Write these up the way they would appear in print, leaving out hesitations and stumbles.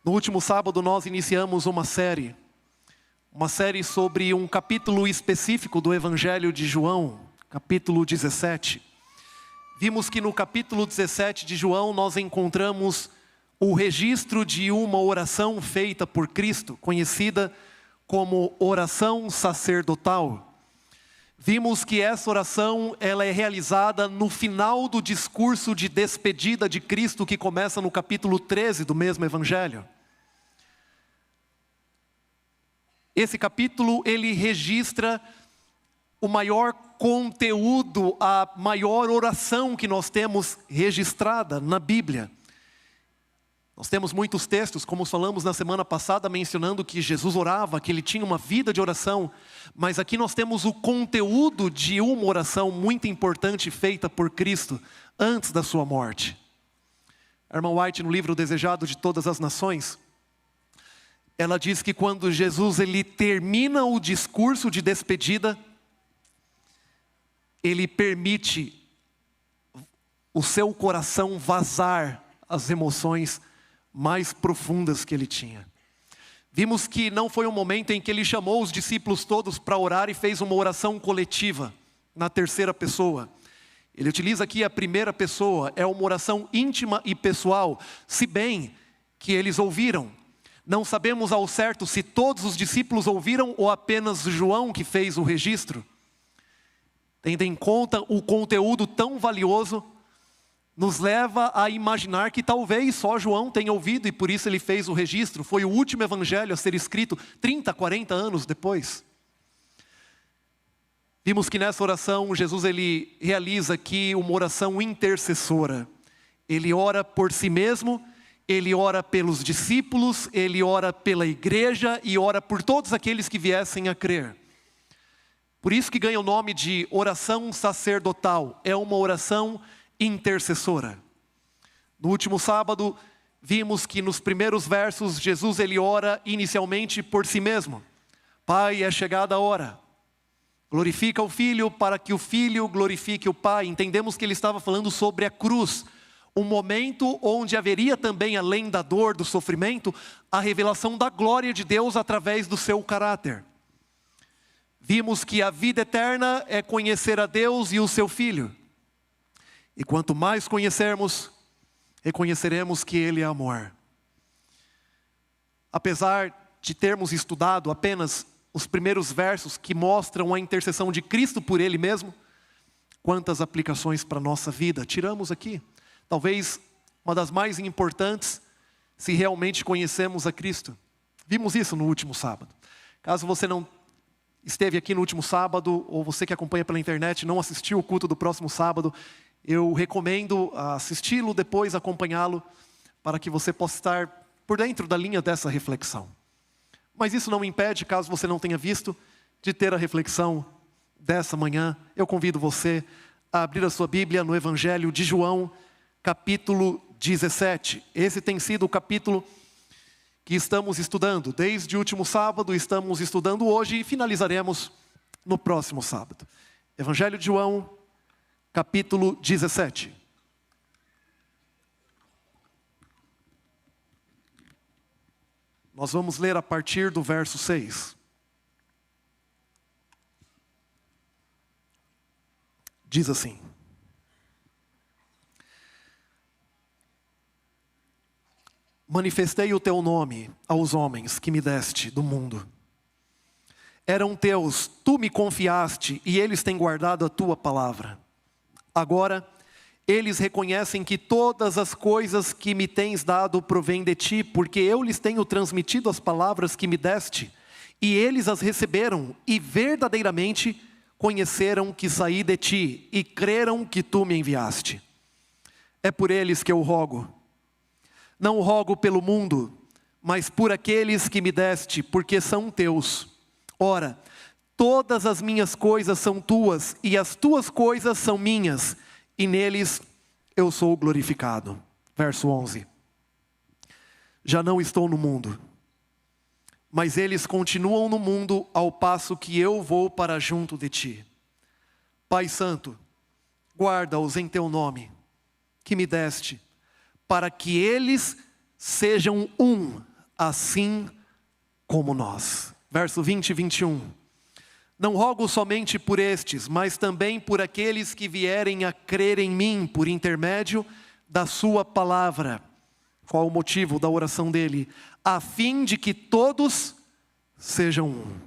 No último sábado nós iniciamos uma série sobre um capítulo específico do Evangelho de João, capítulo 17. Vimos que no capítulo 17 de João nós encontramos o registro de uma oração feita por Cristo, conhecida como oração sacerdotal. Vimos que essa oração ela é realizada no final do discurso de despedida de Cristo, que começa no capítulo 13 do mesmo Evangelho. Esse capítulo ele registra o maior conteúdo, a maior oração que nós temos registrada na Bíblia. Nós temos muitos textos, como falamos na semana passada, mencionando que Jesus orava, que ele tinha uma vida de oração. Mas aqui nós temos o conteúdo de uma oração muito importante feita por Cristo antes da sua morte. A irmã White, no livro Desejado de Todas as Nações, ela diz que quando Jesus ele termina o discurso de despedida, ele permite o seu coração vazar as emoções mais profundas que ele tinha. Vimos que não foi um momento em que ele chamou os discípulos todos para orar e fez uma oração coletiva, na terceira pessoa. Ele utiliza aqui a primeira pessoa, é uma oração íntima e pessoal, se bem que eles ouviram. Não sabemos ao certo se todos os discípulos ouviram ou apenas João que fez o registro. Tendo em conta o conteúdo tão valioso, nos leva a imaginar que talvez só João tenha ouvido e por isso ele fez o registro. Foi o último evangelho a ser escrito 30, 40 anos depois. Vimos que nessa oração Jesus ele realiza aqui uma oração intercessora. Ele ora por si mesmo, ele ora pelos discípulos, ele ora pela igreja e ora por todos aqueles que viessem a crer. Por isso que ganha o nome de oração sacerdotal. É uma oração intercessora. No último sábado, vimos que nos primeiros versos, Jesus ele ora inicialmente por si mesmo. Pai, é chegada a hora. Glorifica o Filho para que o Filho glorifique o Pai. Entendemos que ele estava falando sobre a cruz. Um momento onde haveria também, além da dor, do sofrimento, a revelação da glória de Deus através do seu caráter. Vimos que a vida eterna é conhecer a Deus e o seu Filho. E quanto mais conhecermos, reconheceremos que Ele é amor. Apesar de termos estudado apenas os primeiros versos que mostram a intercessão de Cristo por Ele mesmo, quantas aplicações para a nossa vida tiramos aqui? Talvez uma das mais importantes, se realmente conhecemos a Cristo. Vimos isso no último sábado. Caso você não esteve aqui no último sábado, ou você que acompanha pela internet não assistiu o culto do próximo sábado, eu recomendo assisti-lo, depois acompanhá-lo, para que você possa estar por dentro da linha dessa reflexão. Mas isso não impede, caso você não tenha visto, de ter a reflexão dessa manhã. Eu convido você a abrir a sua Bíblia no Evangelho de João, capítulo 17. Esse tem sido o capítulo que estamos estudando. Desde o último sábado, estamos estudando hoje e finalizaremos no próximo sábado. Evangelho de João, capítulo 17. Nós vamos ler a partir do verso 6. Diz assim: manifestei o teu nome aos homens que me deste do mundo. Eram teus, tu me confiaste e eles têm guardado a tua palavra. Agora, eles reconhecem que todas as coisas que me tens dado provêm de ti, porque eu lhes tenho transmitido as palavras que me deste, e eles as receberam, e verdadeiramente conheceram que saí de ti, e creram que tu me enviaste. É por eles que eu rogo. Não rogo pelo mundo, mas por aqueles que me deste, porque são teus. Ora, todas as minhas coisas são tuas, e as tuas coisas são minhas, e neles eu sou glorificado. Verso 11. Já não estou no mundo, mas eles continuam no mundo ao passo que eu vou para junto de ti. Pai Santo, guarda-os em teu nome, que me deste, para que eles sejam um assim como nós. Verso 20 e 21. Não rogo somente por estes, mas também por aqueles que vierem a crer em mim por intermédio da sua palavra. Qual o motivo da oração dele? A fim de que todos sejam um.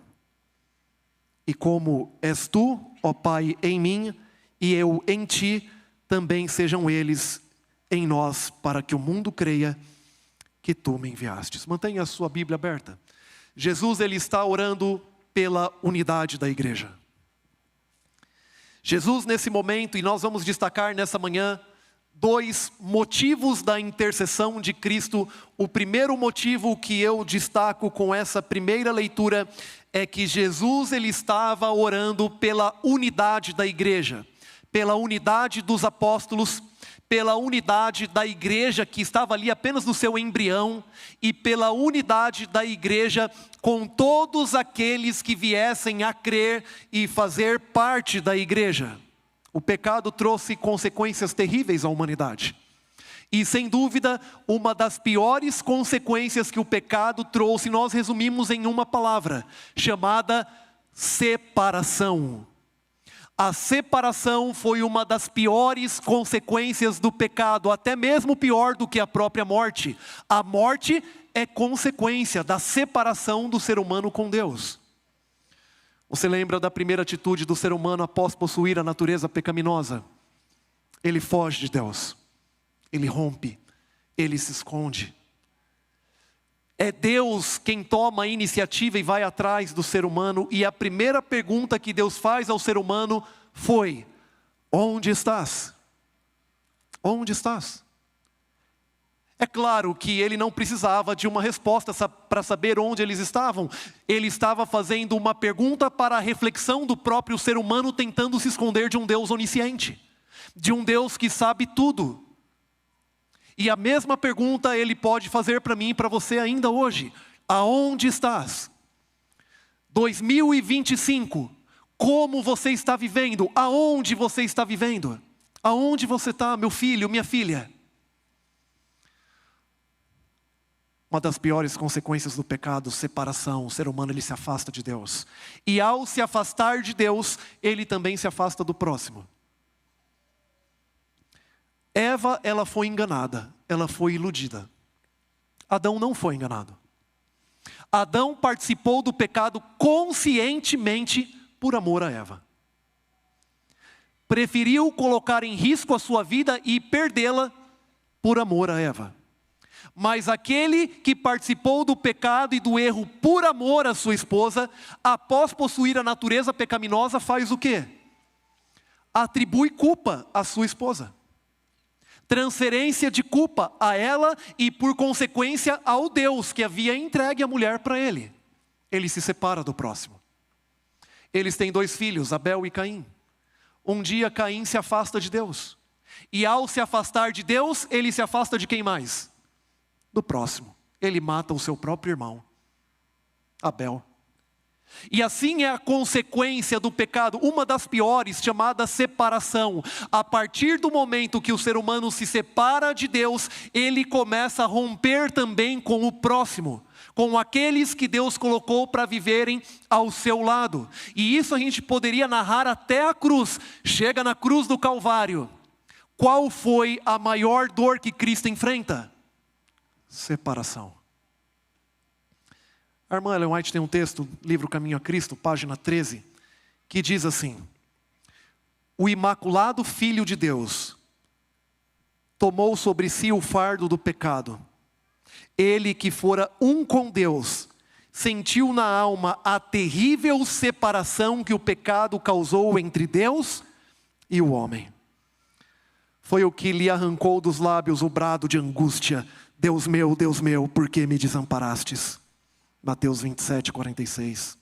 E como és tu, ó Pai, em mim, e eu em ti, também sejam eles em nós, para que o mundo creia que tu me enviastes. Mantenha a sua Bíblia aberta. Jesus, ele está orando pela unidade da igreja. Jesus, nesse momento, e nós vamos destacar nessa manhã, dois motivos da intercessão de Cristo. O primeiro motivo que eu destaco com essa primeira leitura é que Jesus, ele estava orando pela unidade da igreja, pela unidade dos apóstolos, pela unidade da igreja que estava ali apenas no seu embrião, e pela unidade da igreja com todos aqueles que viessem a crer e fazer parte da igreja. O pecado trouxe consequências terríveis à humanidade. E sem dúvida, uma das piores consequências que o pecado trouxe, nós resumimos em uma palavra, chamada separação. A separação foi uma das piores consequências do pecado, até mesmo pior do que a própria morte. A morte é consequência da separação do ser humano com Deus. Você lembra da primeira atitude do ser humano após possuir a natureza pecaminosa? Ele foge de Deus, ele rompe, ele se esconde. É Deus quem toma a iniciativa e vai atrás do ser humano, e a primeira pergunta que Deus faz ao ser humano foi: onde estás? Onde estás? É claro que ele não precisava de uma resposta para saber onde eles estavam. Ele estava fazendo uma pergunta para a reflexão do próprio ser humano, tentando se esconder de um Deus onisciente, de um Deus que sabe tudo. E a mesma pergunta ele pode fazer para mim e para você ainda hoje: aonde estás? 2025, como você está vivendo? Aonde você está vivendo? Aonde você está, meu filho, minha filha? Uma das piores consequências do pecado, separação. O ser humano, ele se afasta de Deus. E ao se afastar de Deus, ele também se afasta do próximo. Eva, ela foi enganada, ela foi iludida. Adão não foi enganado. Adão participou do pecado conscientemente por amor a Eva. Preferiu colocar em risco a sua vida e perdê-la por amor a Eva. Mas aquele que participou do pecado e do erro por amor à sua esposa, após possuir a natureza pecaminosa, faz o quê? Atribui culpa à sua esposa. Transferência de culpa a ela e, por consequência, ao Deus que havia entregue a mulher para ele. Ele se separa do próximo. Eles têm 2 filhos, Abel e Caim. Um dia Caim se afasta de Deus. E ao se afastar de Deus, ele se afasta de quem mais? Do próximo. Ele mata o seu próprio irmão, Abel. E assim é a consequência do pecado, uma das piores, chamada separação. A partir do momento que o ser humano se separa de Deus, ele começa a romper também com o próximo, com aqueles que Deus colocou para viverem ao seu lado. E isso a gente poderia narrar até a cruz. Chega na cruz do Calvário. Qual foi a maior dor que Cristo enfrenta? Separação. A irmã Ellen White tem um texto, livro Caminho a Cristo, página 13, que diz assim: o imaculado Filho de Deus tomou sobre si o fardo do pecado. Ele que fora um com Deus, sentiu na alma a terrível separação que o pecado causou entre Deus e o homem. Foi o que lhe arrancou dos lábios o brado de angústia: Deus meu, por que me desamparastes? Mateus 27, 46.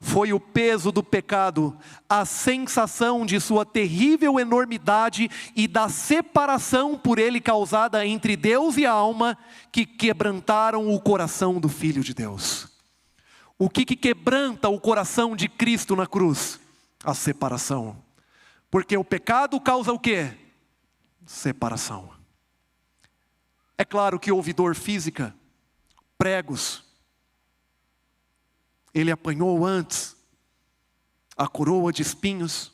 Foi o peso do pecado, a sensação de sua terrível enormidade e da separação por ele causada entre Deus e a alma, que quebrantaram o coração do Filho de Deus. O que quebranta o coração de Cristo na cruz? A separação. Porque o pecado causa o quê? Separação. É claro que houve dor física, pregos. Ele apanhou antes a coroa de espinhos,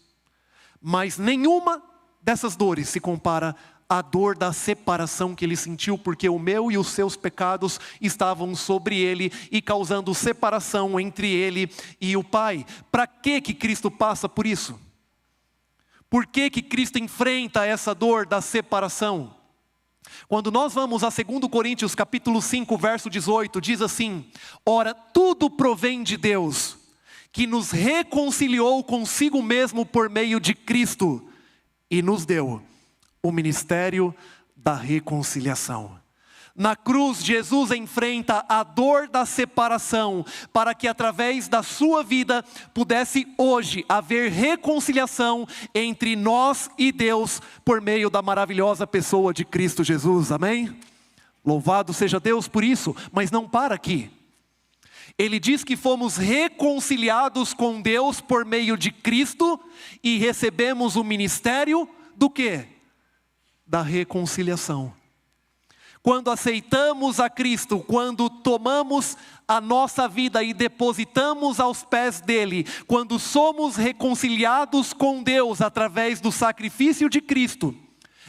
mas nenhuma dessas dores se compara à dor da separação que ele sentiu, porque o meu e os seus pecados estavam sobre ele e causando separação entre ele e o Pai. Para que Cristo passa por isso? Por que Cristo enfrenta essa dor da separação? Quando nós vamos a 2 Coríntios capítulo 5, verso 18, diz assim: ora, tudo provém de Deus, que nos reconciliou consigo mesmo por meio de Cristo, e nos deu o ministério da reconciliação. Na cruz, Jesus enfrenta a dor da separação, para que através da sua vida pudesse hoje haver reconciliação entre nós e Deus, por meio da maravilhosa pessoa de Cristo Jesus, amém? Louvado seja Deus por isso, mas não para aqui. Ele diz que fomos reconciliados com Deus por meio de Cristo, e recebemos o ministério do quê? Da reconciliação. Quando aceitamos a Cristo, quando tomamos a nossa vida e depositamos aos pés dele, quando somos reconciliados com Deus através do sacrifício de Cristo,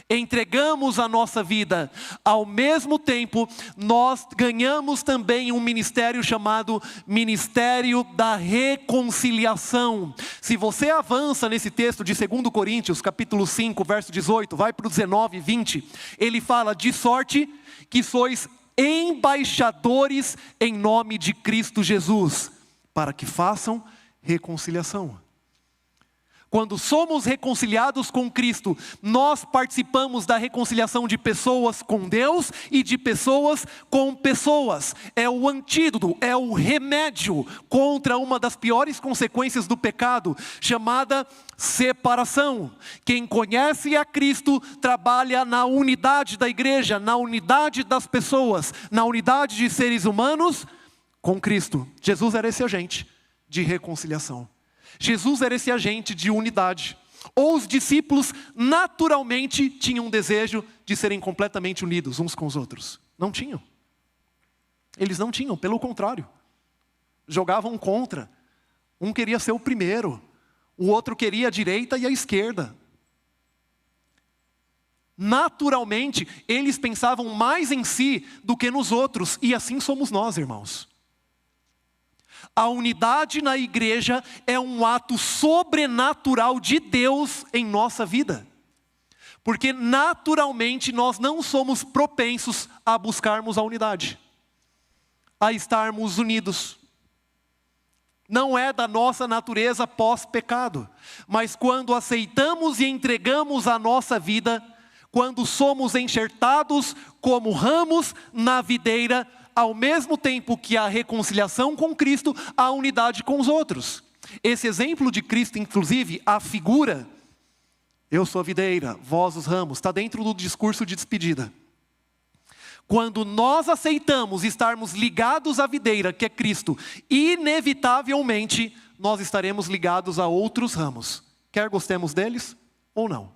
entregamos a nossa vida, ao mesmo tempo nós ganhamos também um ministério chamado Ministério da Reconciliação. Se você avança nesse texto de 2 Coríntios capítulo 5, verso 18, vai para o 19 e 20, ele fala: de sorte que sois embaixadores em nome de Cristo Jesus, para que façam reconciliação. Quando somos reconciliados com Cristo, nós participamos da reconciliação de pessoas com Deus e de pessoas com pessoas. É o antídoto, é o remédio contra uma das piores consequências do pecado, chamada separação. Quem conhece a Cristo trabalha na unidade da igreja, na unidade das pessoas, na unidade de seres humanos com Cristo. Jesus era esse agente de reconciliação. Jesus era esse agente de unidade. Ou os discípulos naturalmente tinham um desejo de serem completamente unidos uns com os outros? Não tinham. Eles não tinham, pelo contrário. Jogavam contra. Um queria ser o primeiro, o outro queria a direita e a esquerda. Naturalmente, eles pensavam mais em si do que nos outros, e assim somos nós, irmãos. A unidade na igreja é um ato sobrenatural de Deus em nossa vida. Porque naturalmente nós não somos propensos a buscarmos a unidade, a estarmos unidos. Não é da nossa natureza pós-pecado. Mas quando aceitamos e entregamos a nossa vida, quando somos enxertados como ramos na videira, ao mesmo tempo que a reconciliação com Cristo, a unidade com os outros. Esse exemplo de Cristo, inclusive, a figura, eu sou a videira, vós os ramos, está dentro do discurso de despedida. Quando nós aceitamos estarmos ligados à videira, que é Cristo, inevitavelmente nós estaremos ligados a outros ramos, quer gostemos deles ou não.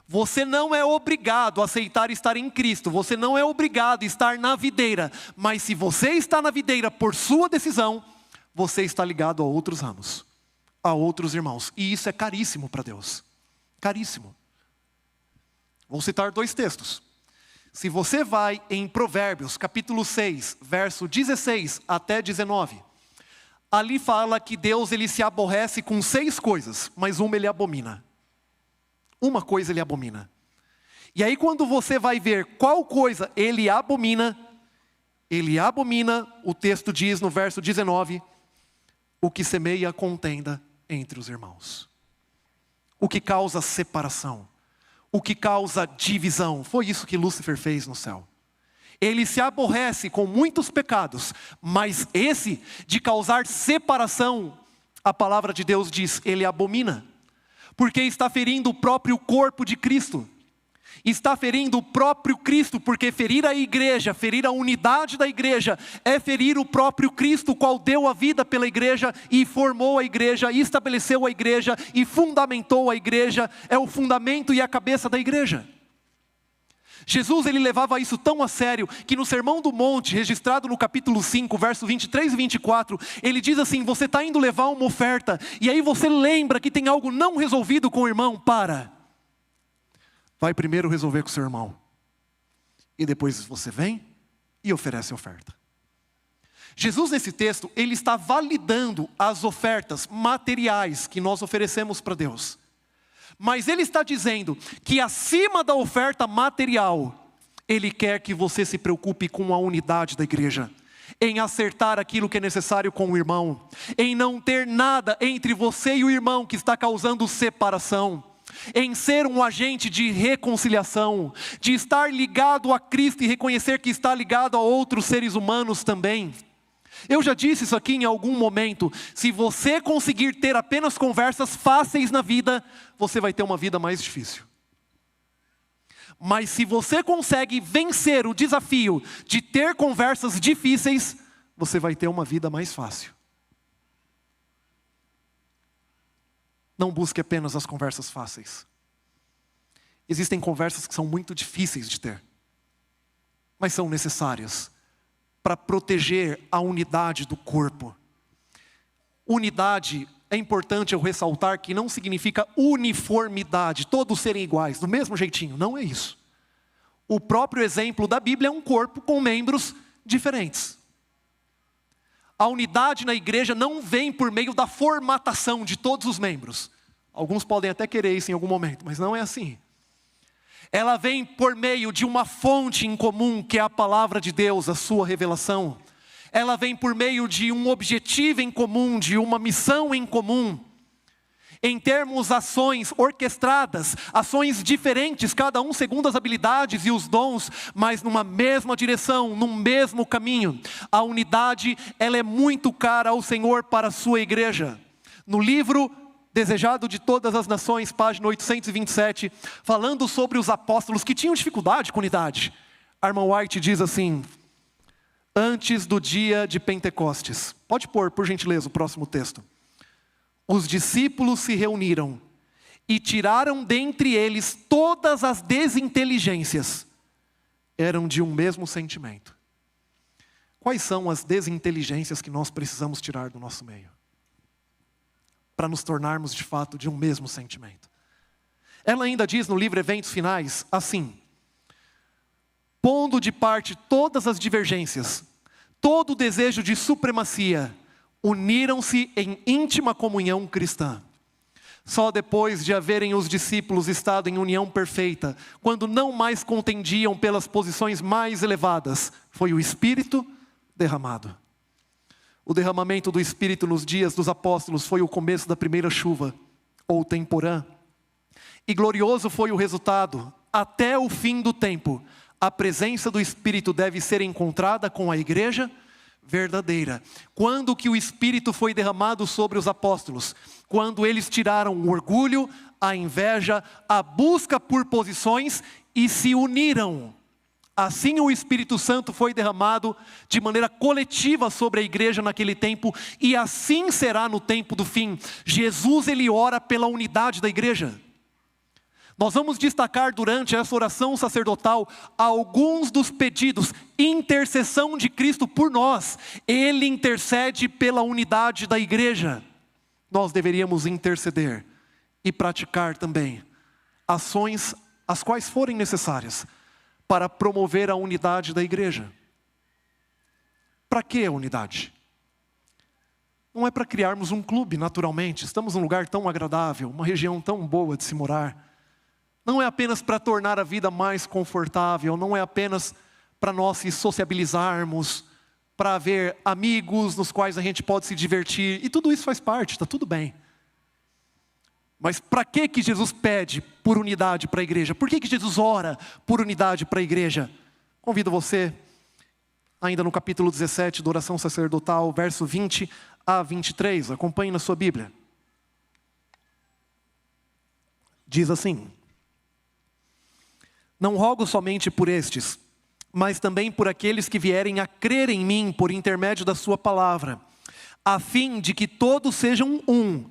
Você não é obrigado a aceitar estar em Cristo, você não é obrigado a estar na videira, mas se você está na videira por sua decisão, você está ligado a outros ramos, a outros irmãos, e isso é caríssimo para Deus, caríssimo. Vou citar 2 textos. Se você vai em Provérbios, capítulo 6, verso 16 até 19, ali fala que Deus ele se aborrece com 6 coisas, mas uma ele abomina. Uma coisa ele abomina. E aí quando você vai ver qual coisa ele abomina, o texto diz no verso 19, o que semeia contenda entre os irmãos. O que causa separação, o que causa divisão, foi isso que Lúcifer fez no céu. Ele se aborrece com muitos pecados, mas esse de causar separação, a palavra de Deus diz, ele abomina. Porque está ferindo o próprio corpo de Cristo. Está ferindo o próprio Cristo, porque ferir a igreja, ferir a unidade da igreja, é ferir o próprio Cristo, o qual deu a vida pela igreja, e formou a igreja, e estabeleceu a igreja, e fundamentou a igreja, é o fundamento e a cabeça da igreja. Jesus, ele levava isso tão a sério, que no Sermão do Monte, registrado no capítulo 5, verso 23 e 24, ele diz assim: você está indo levar uma oferta, e aí você lembra que tem algo não resolvido com o irmão, vai primeiro resolver com o seu irmão, e depois você vem e oferece a oferta. Jesus, nesse texto, ele está validando as ofertas materiais que nós oferecemos para Deus. Mas ele está dizendo que acima da oferta material, ele quer que você se preocupe com a unidade da igreja, em acertar aquilo que é necessário com o irmão, em não ter nada entre você e o irmão que está causando separação, em ser um agente de reconciliação, de estar ligado a Cristo e reconhecer que está ligado a outros seres humanos também. Eu já disse isso aqui em algum momento: se você conseguir ter apenas conversas fáceis na vida, você vai ter uma vida mais difícil. Mas se você consegue vencer o desafio de ter conversas difíceis, você vai ter uma vida mais fácil. Não busque apenas as conversas fáceis. Existem conversas que são muito difíceis de ter, mas são necessárias para proteger a unidade do corpo. Unidade, é importante eu ressaltar que não significa uniformidade, todos serem iguais, do mesmo jeitinho, não é isso. O próprio exemplo da Bíblia é um corpo com membros diferentes. A unidade na igreja não vem por meio da formatação de todos os membros. Alguns podem até querer isso em algum momento, mas não é assim. Ela vem por meio de uma fonte em comum, que é a palavra de Deus, a sua revelação. Ela vem por meio de um objetivo em comum, de uma missão em comum. Em termos ações orquestradas, ações diferentes, cada um segundo as habilidades e os dons, mas numa mesma direção, num mesmo caminho. A unidade, ela é muito cara ao Senhor para a sua igreja. No livro Desejado de Todas as Nações, página 827, falando sobre os apóstolos que tinham dificuldade com unidade, Arman White diz assim: antes do dia de Pentecostes, pode pôr por gentileza o próximo texto, os discípulos se reuniram e tiraram dentre eles todas as desinteligências, eram de um mesmo sentimento. Quais são as desinteligências que nós precisamos tirar do nosso meio, para nos tornarmos de fato de um mesmo sentimento? Ela ainda diz no livro Eventos Finais, assim: pondo de parte todas as divergências, todo o desejo de supremacia, uniram-se em íntima comunhão cristã. Só depois de haverem os discípulos estado em união perfeita, quando não mais contendiam pelas posições mais elevadas, foi o Espírito derramado. O derramamento do Espírito nos dias dos apóstolos foi o começo da primeira chuva, ou temporã. E glorioso foi o resultado. Até o fim do tempo, a presença do Espírito deve ser encontrada com a igreja verdadeira. Quando que o Espírito foi derramado sobre os apóstolos? Quando eles tiraram o orgulho, a inveja, a busca por posições e se uniram. Assim o Espírito Santo foi derramado de maneira coletiva sobre a igreja naquele tempo, e assim será no tempo do fim. Jesus, ele ora pela unidade da igreja. Nós vamos destacar durante essa oração sacerdotal alguns dos pedidos, intercessão de Cristo por nós. Ele intercede pela unidade da igreja. Nós deveríamos interceder e praticar também ações as quais forem necessárias para promover a unidade da igreja. Para que a unidade? Não é para criarmos um clube naturalmente, estamos num lugar tão agradável, uma região tão boa de se morar. Não é apenas para tornar a vida mais confortável, não é apenas para nós se sociabilizarmos, para haver amigos nos quais a gente pode se divertir, e tudo isso faz parte, está tudo bem. Mas para que Jesus pede por unidade para a igreja? Por que Jesus ora por unidade para a igreja? Convido você, ainda no capítulo 17 da oração sacerdotal, verso 20 a 23, acompanhe na sua Bíblia. Diz assim: não rogo somente por estes, mas também por aqueles que vierem a crer em mim por intermédio da sua palavra, a fim de que todos sejam um,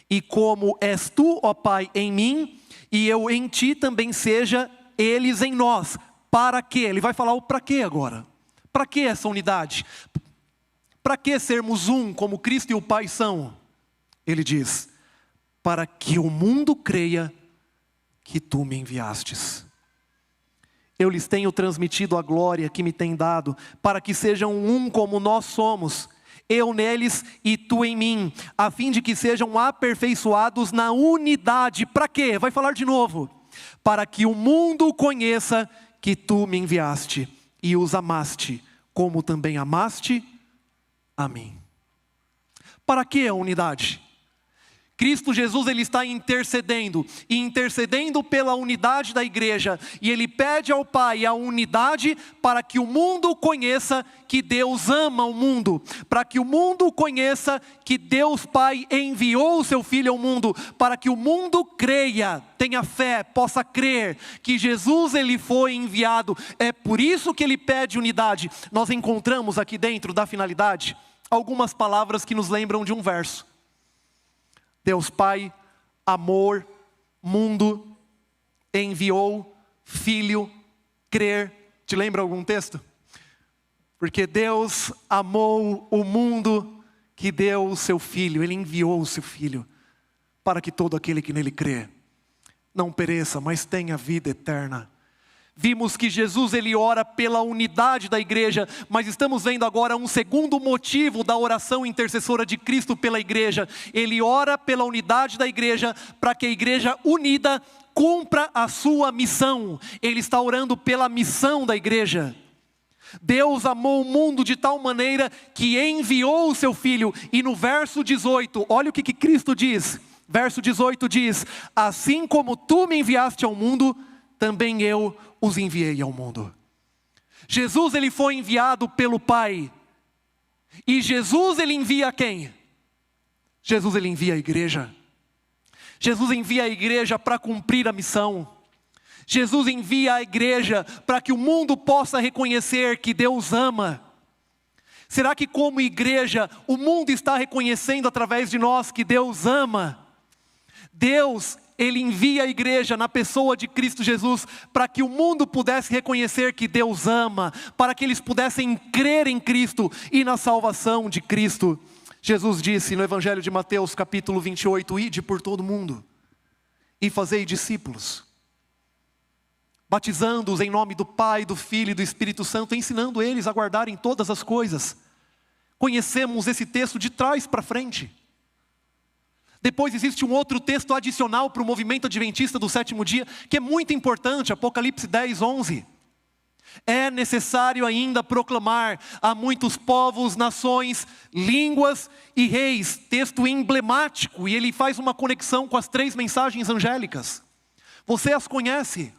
e como és tu, ó Pai, em mim, e eu em ti também seja eles em nós, Para quê? Ele vai falar o para quê agora. Para que essa unidade? Para que sermos um como Cristo e o Pai são? Ele diz, para que o mundo creia que tu me enviastes. Eu lhes tenho transmitido a glória que me tem dado, para que sejam um como nós somos, eu neles e tu em mim, a fim de que sejam aperfeiçoados na unidade. Para quê? Vai falar de novo. Para que o mundo conheça que tu me enviaste e os amaste, como também amaste a mim. Para que a unidade? Cristo Jesus, ele está intercedendo, e intercedendo pela unidade da igreja, e ele pede ao Pai a unidade para que o mundo conheça que Deus ama o mundo, para que o mundo conheça que Deus Pai enviou o seu Filho ao mundo, para que o mundo creia, tenha fé, possa crer que Jesus ele foi enviado. É por isso que ele pede unidade. Nós encontramos aqui dentro da finalidade algumas palavras que nos lembram de um verso. Deus Pai, amor, mundo, enviou, Filho, crer. Te lembra algum texto? Porque Deus amou o mundo que deu o seu Filho. Ele enviou o seu Filho para que todo aquele que nele crê não pereça, mas tenha vida eterna. Vimos que Jesus ele ora pela unidade da igreja, mas estamos vendo agora um segundo motivo da oração intercessora de Cristo pela igreja. Ele ora pela unidade da igreja para que a igreja unida cumpra a sua missão. Ele está orando pela missão da igreja. Deus amou o mundo de tal maneira que enviou o seu Filho. E no verso 18, olha o que Cristo diz. Verso 18 diz, assim como tu me enviaste ao mundo, também eu os enviei ao mundo. Jesus ele foi enviado pelo Pai. E Jesus ele envia quem? Jesus ele envia a igreja. Jesus envia a igreja para cumprir a missão. Jesus envia a igreja para que o mundo possa reconhecer que Deus ama. Será que como igreja o mundo está reconhecendo através de nós que Deus ama? Deus ele envia a igreja na pessoa de Cristo Jesus para que o mundo pudesse reconhecer que Deus ama, para que eles pudessem crer em Cristo e na salvação de Cristo. Jesus disse no Evangelho de Mateus capítulo 28, ide por todo o mundo e fazei discípulos, batizando-os em nome do Pai, do Filho e do Espírito Santo, ensinando eles a guardarem todas as coisas. Conhecemos esse texto de trás para frente. Depois existe um outro texto adicional para o movimento adventista do sétimo dia, que é muito importante, Apocalipse 10, 11. É necessário ainda proclamar a muitos povos, nações, línguas e reis. Texto emblemático, e ele faz uma conexão com as 3 mensagens angélicas. Você as conhece.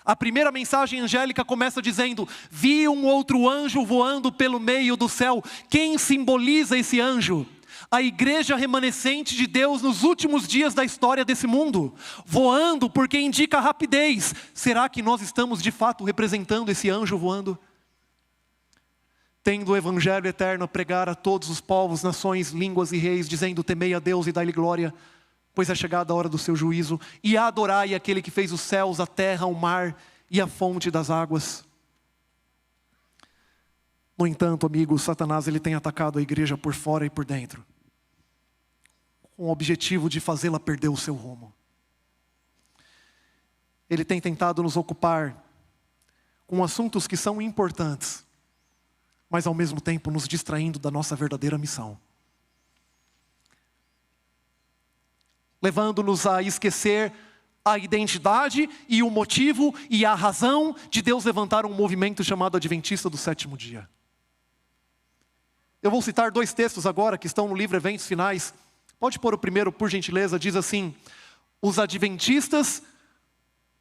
A primeira mensagem angélica começa dizendo, vi um outro anjo voando pelo meio do céu. Quem simboliza esse anjo? A igreja remanescente de Deus nos últimos dias da história desse mundo, voando porque indica rapidez. Será que nós estamos de fato representando esse anjo voando? Tendo o evangelho eterno a pregar a todos os povos, nações, línguas e reis, dizendo, temei a Deus e dai-lhe glória, pois é chegada a hora do seu juízo, e adorai aquele que fez os céus, a terra, o mar e a fonte das águas. No entanto, amigos, Satanás ele tem atacado a igreja por fora e por dentro, com o objetivo de fazê-la perder o seu rumo. Ele tem tentado nos ocupar com assuntos que são importantes, mas ao mesmo tempo nos distraindo da nossa verdadeira missão, levando-nos a esquecer a identidade e o motivo e a razão de Deus levantar um movimento chamado Adventista do Sétimo Dia. Eu vou citar 2 textos agora que estão no livro Eventos Finais. Pode pôr o primeiro, por gentileza. Diz assim, os adventistas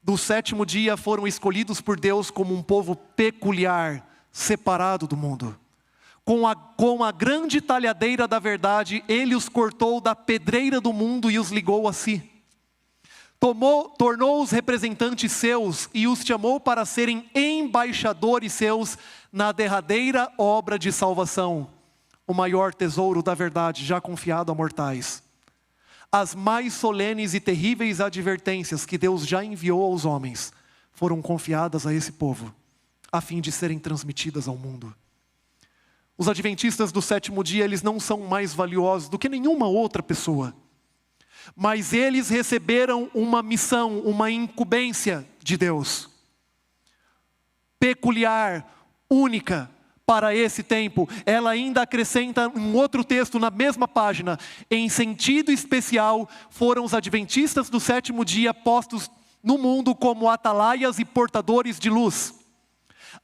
do sétimo dia foram escolhidos por Deus como um povo peculiar, separado do mundo. Com a grande talhadeira da verdade, ele os cortou da pedreira do mundo e os ligou a si. Tornou-os representantes seus e os chamou para serem embaixadores seus na derradeira obra de salvação, o maior tesouro da verdade já confiado a mortais. As mais solenes e terríveis advertências que Deus já enviou aos homens foram confiadas a esse povo, a fim de serem transmitidas ao mundo. Os adventistas do sétimo dia, eles não são mais valiosos do que nenhuma outra pessoa. Mas eles receberam uma missão, uma incumbência de Deus. Peculiar, única para esse tempo. Ela ainda acrescenta um outro texto na mesma página. Em sentido especial, foram os adventistas do sétimo dia postos no mundo como atalaias e portadores de luz.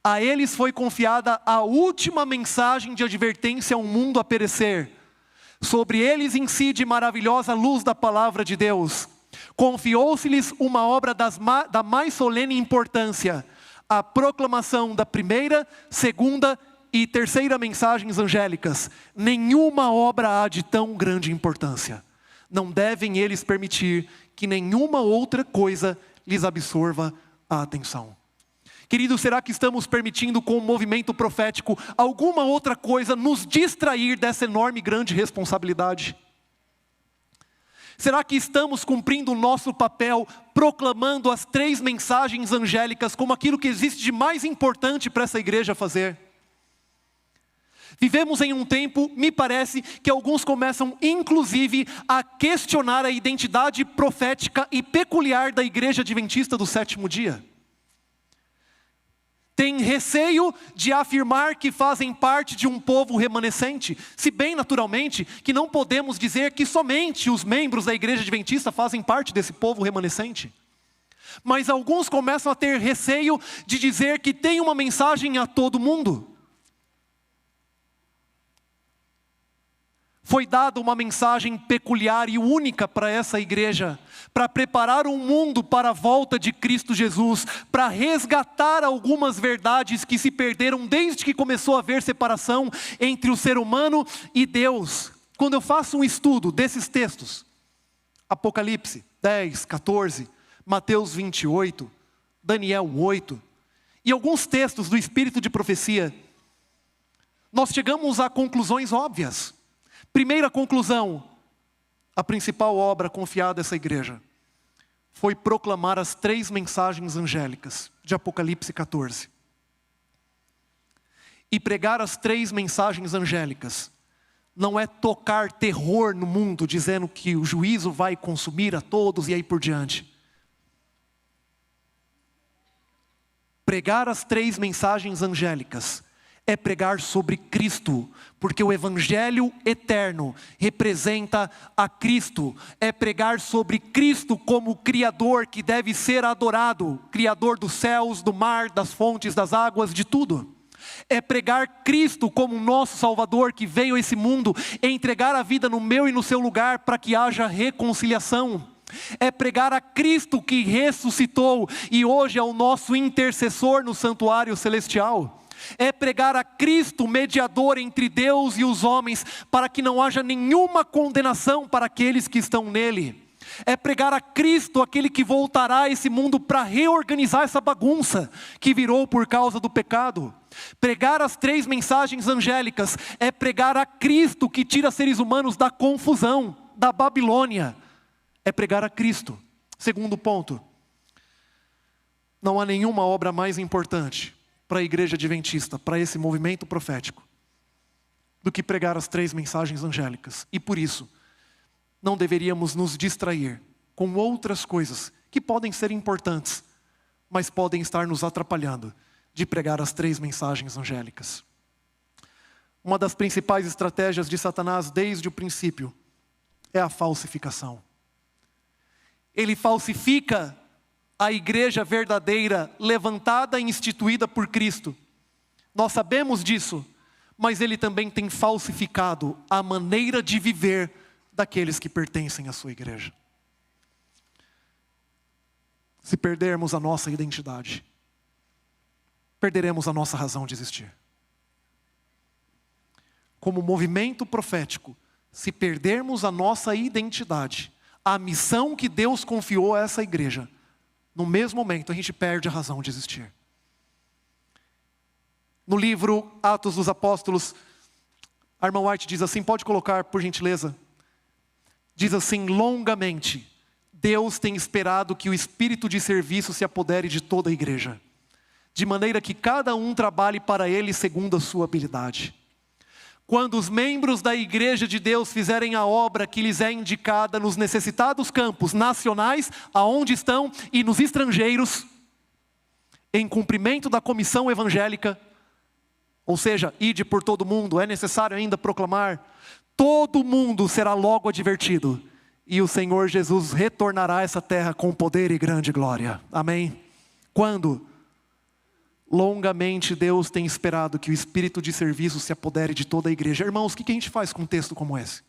A eles foi confiada a última mensagem de advertência ao mundo a perecer. Sobre eles incide maravilhosa luz da palavra de Deus. Confiou-se-lhes uma obra da mais solene importância, a proclamação da primeira, segunda e terceira mensagens angélicas. Nenhuma obra há de tão grande importância. Não devem eles permitir que nenhuma outra coisa lhes absorva a atenção. Queridos, será que estamos permitindo com o movimento profético alguma outra coisa nos distrair dessa enorme e grande responsabilidade? Será que estamos cumprindo o nosso papel, proclamando as 3 mensagens angélicas como aquilo que existe de mais importante para essa igreja fazer? Vivemos em um tempo, me parece, que alguns começam inclusive a questionar a identidade profética e peculiar da igreja adventista do sétimo dia. Tem receio de afirmar que fazem parte de um povo remanescente, se bem naturalmente que não podemos dizer que somente os membros da igreja adventista fazem parte desse povo remanescente. Mas alguns começam a ter receio de dizer que tem uma mensagem a todo mundo. Foi dada uma mensagem peculiar e única para essa igreja, para preparar um mundo para a volta de Cristo Jesus, para resgatar algumas verdades que se perderam desde que começou a haver separação entre o ser humano e Deus. Quando eu faço um estudo desses textos, Apocalipse 10, 14, Mateus 28, Daniel 8, e alguns textos do Espírito de Profecia, nós chegamos a conclusões óbvias. Primeira conclusão, a principal obra confiada a essa igreja foi proclamar as 3 mensagens angélicas de Apocalipse 14. E pregar as 3 mensagens angélicas não é tocar terror no mundo, dizendo que o juízo vai consumir a todos e aí por diante. Pregar as 3 mensagens angélicas é pregar sobre Cristo, porque o Evangelho eterno representa a Cristo. É pregar sobre Cristo como Criador que deve ser adorado, Criador dos céus, do mar, das fontes, das águas, de tudo. É pregar Cristo como nosso Salvador que veio a esse mundo, e entregar a vida no meu e no seu lugar para que haja reconciliação. É pregar a Cristo que ressuscitou e hoje é o nosso intercessor no santuário celestial. É pregar a Cristo, mediador entre Deus e os homens, para que não haja nenhuma condenação para aqueles que estão nele. É pregar a Cristo, aquele que voltará a esse mundo para reorganizar essa bagunça que virou por causa do pecado. Pregar as 3 mensagens angélicas é pregar a Cristo que tira seres humanos da confusão, da Babilônia. É pregar a Cristo. Segundo ponto, não há nenhuma obra mais importante para a igreja adventista, para esse movimento profético, do que pregar as 3 mensagens angélicas. E por isso, não deveríamos nos distrair com outras coisas que podem ser importantes, mas podem estar nos atrapalhando de pregar as 3 mensagens angélicas. Uma das principais estratégias de Satanás desde o princípio é a falsificação. Ele falsifica a igreja verdadeira, levantada e instituída por Cristo. Nós sabemos disso, mas ele também tem falsificado a maneira de viver daqueles que pertencem à sua igreja. Se perdermos a nossa identidade, perderemos a nossa razão de existir. Como movimento profético, se perdermos a nossa identidade, a missão que Deus confiou a essa igreja, no mesmo momento a gente perde a razão de existir. No livro Atos dos Apóstolos, a irmã White diz assim, pode colocar por gentileza, diz assim, longamente, Deus tem esperado que o espírito de serviço se apodere de toda a igreja, de maneira que cada um trabalhe para ele segundo a sua habilidade. Quando os membros da igreja de Deus fizerem a obra que lhes é indicada nos necessitados campos nacionais, aonde estão, e nos estrangeiros, em cumprimento da comissão evangélica, ou seja, ide por todo mundo, é necessário ainda proclamar, todo mundo será logo advertido, e o Senhor Jesus retornará a essa terra com poder e grande glória. Amém? Quando? Longamente Deus tem esperado que o espírito de serviço se apodere de toda a igreja. Irmãos, o que a gente faz com um texto como esse?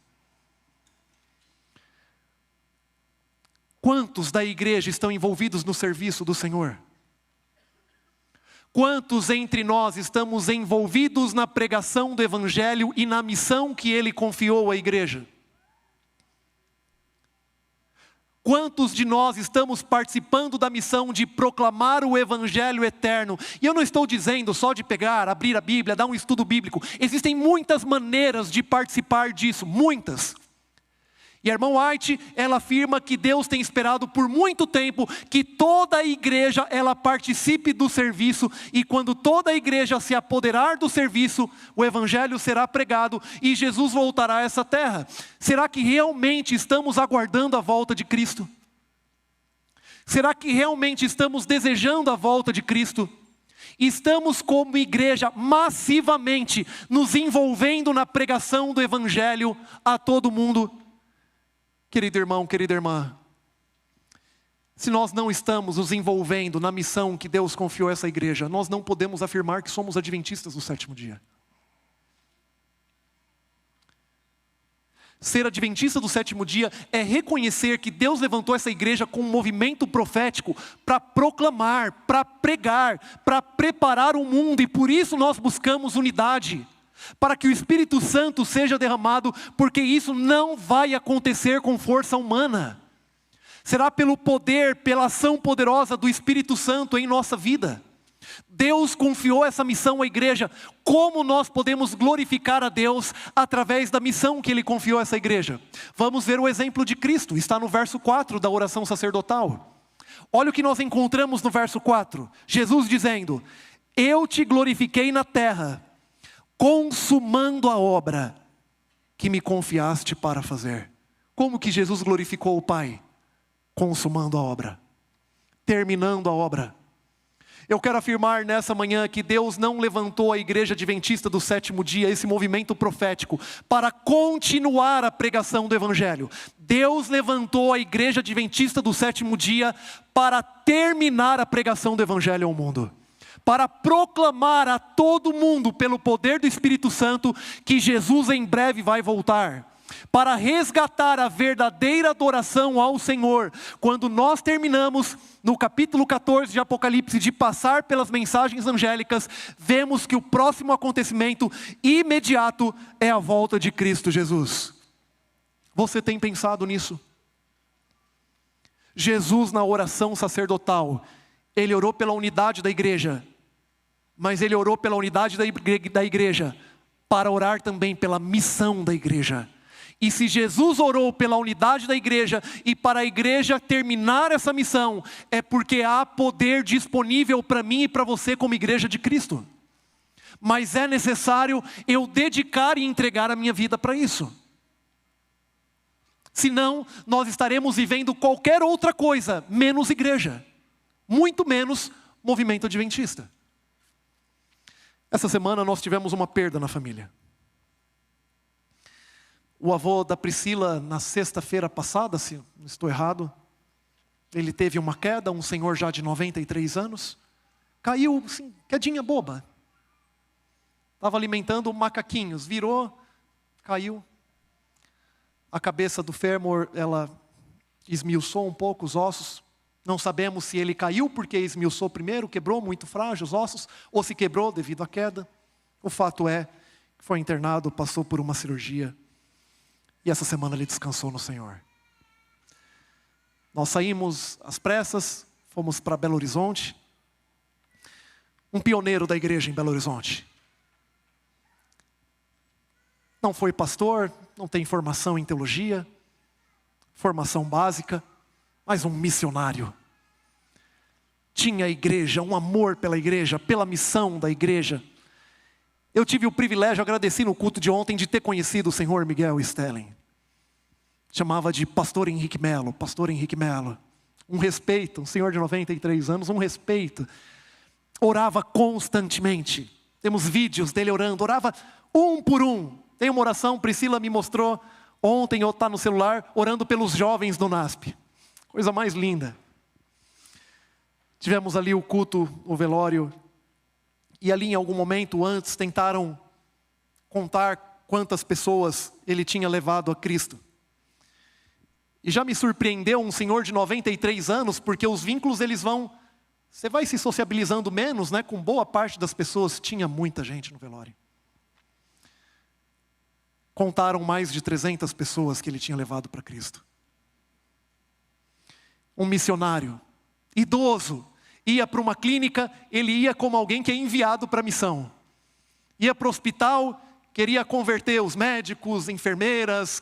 Quantos da igreja estão envolvidos no serviço do Senhor? Quantos entre nós estamos envolvidos na pregação do Evangelho e na missão que Ele confiou à igreja? Quantos de nós estamos participando da missão de proclamar o Evangelho eterno? E eu não estou dizendo só de pegar, abrir a Bíblia, dar um estudo bíblico. Existem muitas maneiras de participar disso, muitas. E a irmã White, ela afirma que Deus tem esperado por muito tempo que toda a igreja, ela participe do serviço, e quando toda a igreja se apoderar do serviço, o Evangelho será pregado e Jesus voltará a essa terra. Será que realmente estamos aguardando a volta de Cristo? Será que realmente estamos desejando a volta de Cristo? Estamos como igreja massivamente nos envolvendo na pregação do Evangelho a todo mundo? Querido irmão, querida irmã, se nós não estamos nos envolvendo na missão que Deus confiou a essa igreja, nós não podemos afirmar que somos adventistas do sétimo dia. Ser adventista do sétimo dia é reconhecer que Deus levantou essa igreja com um movimento profético para proclamar, para pregar, para preparar o mundo, e por isso nós buscamos unidade. Para que o Espírito Santo seja derramado, porque isso não vai acontecer com força humana. Será pelo poder, pela ação poderosa do Espírito Santo em nossa vida. Deus confiou essa missão à igreja. Como nós podemos glorificar a Deus através da missão que Ele confiou a essa igreja? Vamos ver o exemplo de Cristo, está no verso 4 da oração sacerdotal. Olha o que nós encontramos no verso 4. Jesus dizendo: eu te glorifiquei na terra, consumando a obra que me confiaste para fazer. Como que Jesus glorificou o Pai? Consumando a obra, terminando a obra. Eu quero afirmar nessa manhã que Deus não levantou a igreja adventista do sétimo dia, esse movimento profético, para continuar a pregação do Evangelho. Deus levantou a igreja adventista do sétimo dia para terminar a pregação do Evangelho ao mundo. Para proclamar a todo mundo, pelo poder do Espírito Santo, que Jesus em breve vai voltar. Para resgatar a verdadeira adoração ao Senhor. Quando nós terminamos, no capítulo 14 de Apocalipse, de passar pelas mensagens angélicas, vemos que o próximo acontecimento imediato é a volta de Cristo Jesus. Você tem pensado nisso? Jesus, na oração sacerdotal, Ele orou pela unidade da igreja, mas Ele orou pela unidade da igreja para orar também pela missão da igreja. E se Jesus orou pela unidade da igreja e para a igreja terminar essa missão, é porque há poder disponível para mim e para você como igreja de Cristo. Mas é necessário eu dedicar e entregar a minha vida para isso. Senão, nós estaremos vivendo qualquer outra coisa, menos igreja. Muito menos movimento adventista. Essa semana nós tivemos uma perda na família. O avô da Priscila, na sexta-feira passada, se não estou errado, ele teve uma queda, um senhor já de 93 anos, caiu, assim, quedinha boba. Estava alimentando macaquinhos, virou, caiu. A cabeça do fêmur, ela esmiuçou um pouco os ossos. Não sabemos se ele caiu porque esmiuçou primeiro, quebrou, muito frágil os ossos, ou se quebrou devido à queda. O fato é que foi internado, passou por uma cirurgia. E essa semana ele descansou no Senhor. Nós saímos às pressas, fomos para Belo Horizonte. Um pioneiro da igreja em Belo Horizonte. Não foi pastor, não tem formação em teologia, formação básica, mas um missionário. tinha a igreja, um amor pela igreja, pela missão da igreja. Eu tive o privilégio, agradeci no culto de ontem, de ter conhecido o senhor Miguel Stelling. Chamava de pastor Henrique Melo, pastor Henrique Melo. Um respeito, um senhor de 93 anos, um respeito. Orava constantemente. Temos vídeos dele orando, orava um por um. Tem uma oração, Priscila me mostrou ontem, ou está no celular, orando pelos jovens do NASP. Coisa mais linda. Tivemos ali o culto, o velório, e ali em algum momento antes tentaram contar quantas pessoas ele tinha levado a Cristo. E já me surpreendeu um senhor de 93 anos, porque os vínculos eles vão... Você vai se sociabilizando menos, né? Com boa parte das pessoas, tinha muita gente no velório. Contaram mais de 300 pessoas que ele tinha levado para Cristo. Um missionário, idoso, ia para uma clínica, ele ia como alguém que é enviado para a missão. Ia para o hospital, queria converter os médicos, enfermeiras,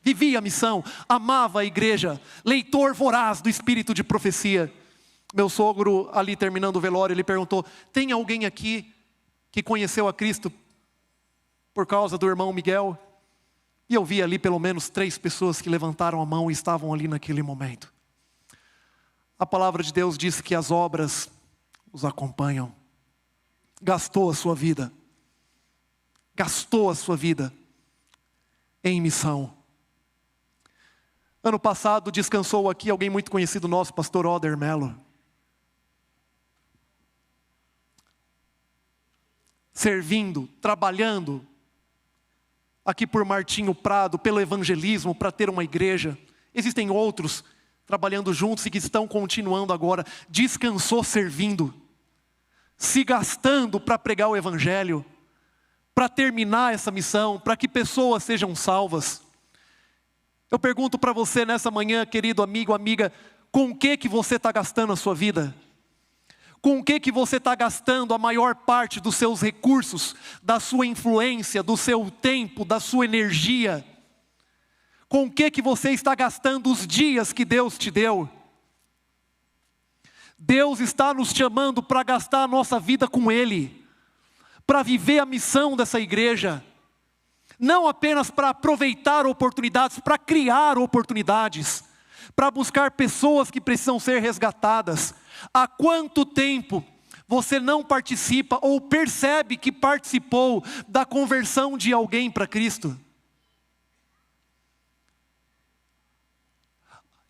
vivia a missão, amava a igreja, leitor voraz do espírito de profecia. Meu sogro, ali terminando o velório, ele perguntou, tem alguém aqui que conheceu a Cristo por causa do irmão Miguel? E eu vi ali pelo menos 3 pessoas que levantaram a mão e estavam ali naquele momento. A palavra de Deus diz que as obras os acompanham. Gastou a sua vida em missão. Ano passado descansou aqui alguém muito conhecido nosso, pastor Oder Melo. Servindo, trabalhando, aqui por Martinho Prado, pelo evangelismo, para ter uma igreja. Existem outros trabalhando juntos e que estão continuando agora. Descansou servindo, se gastando para pregar o evangelho, para terminar essa missão, para que pessoas sejam salvas. Eu pergunto para você nessa manhã, querido amigo, amiga, com o que você está gastando a sua vida? Com o que você está gastando a maior parte dos seus recursos, da sua influência, do seu tempo, da sua energia? Com o que você está gastando os dias que Deus te deu? Deus está nos chamando para gastar a nossa vida com Ele, para viver a missão dessa igreja. Não apenas para aproveitar oportunidades, para criar oportunidades, para buscar pessoas que precisam ser resgatadas. Há quanto tempo você não participa ou percebe que participou da conversão de alguém para Cristo?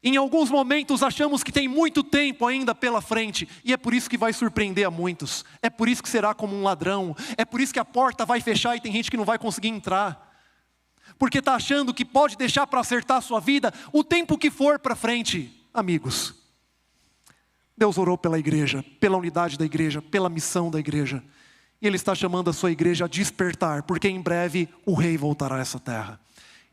Em alguns momentos achamos que tem muito tempo ainda pela frente, e é por isso que vai surpreender a muitos. É por isso que será como um ladrão. É por isso que a porta vai fechar e tem gente que não vai conseguir entrar. Porque está achando que pode deixar para acertar a sua vida o tempo que for para frente. Amigos, Deus orou pela igreja, pela unidade da igreja, pela missão da igreja. E Ele está chamando a sua igreja a despertar, porque em breve o Rei voltará a essa terra.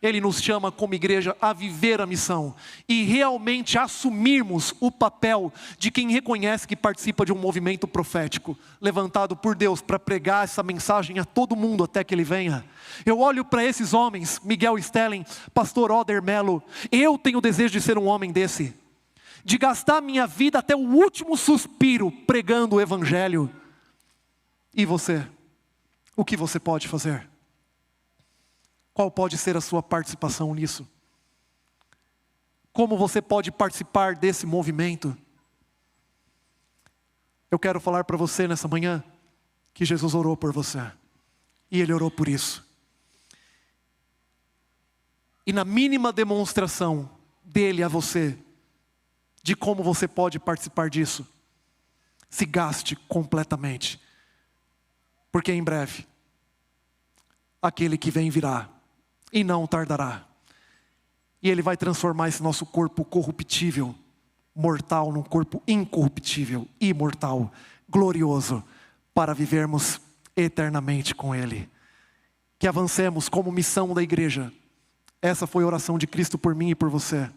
Ele nos chama como igreja a viver a missão e realmente assumirmos o papel de quem reconhece que participa de um movimento profético, levantado por Deus para pregar essa mensagem a todo mundo até que Ele venha. Eu olho para esses homens, Miguel Stelling, pastor Oder Melo, eu tenho o desejo de ser um homem desse, de gastar minha vida até o último suspiro pregando o evangelho. E você? O que você pode fazer? Qual pode ser a sua participação nisso? Como você pode participar desse movimento? Eu quero falar para você nessa manhã que Jesus orou por você. E Ele orou por isso. E na mínima demonstração dele a você, de como você pode participar disso, se gaste completamente. Porque em breve, aquele que vem virá. E não tardará. E Ele vai transformar esse nosso corpo corruptível, mortal, num corpo incorruptível, imortal, glorioso, para vivermos eternamente com Ele. Que avancemos como missão da igreja. Essa foi a oração de Cristo por mim e por você.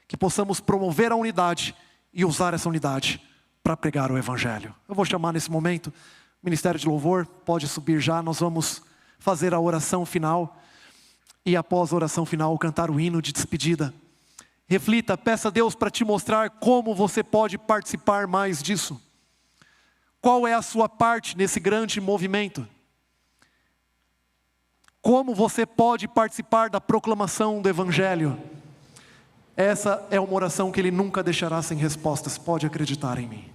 Que possamos promover a unidade e usar essa unidade para pregar o Evangelho. Eu vou chamar nesse momento o Ministério de Louvor, pode subir já, nós vamos fazer a oração final. E após a oração final, cantar o hino de despedida. Reflita, peça a Deus para te mostrar como você pode participar mais disso. Qual é a sua parte nesse grande movimento? Como você pode participar da proclamação do Evangelho? Essa é uma oração que Ele nunca deixará sem respostas, pode acreditar em mim.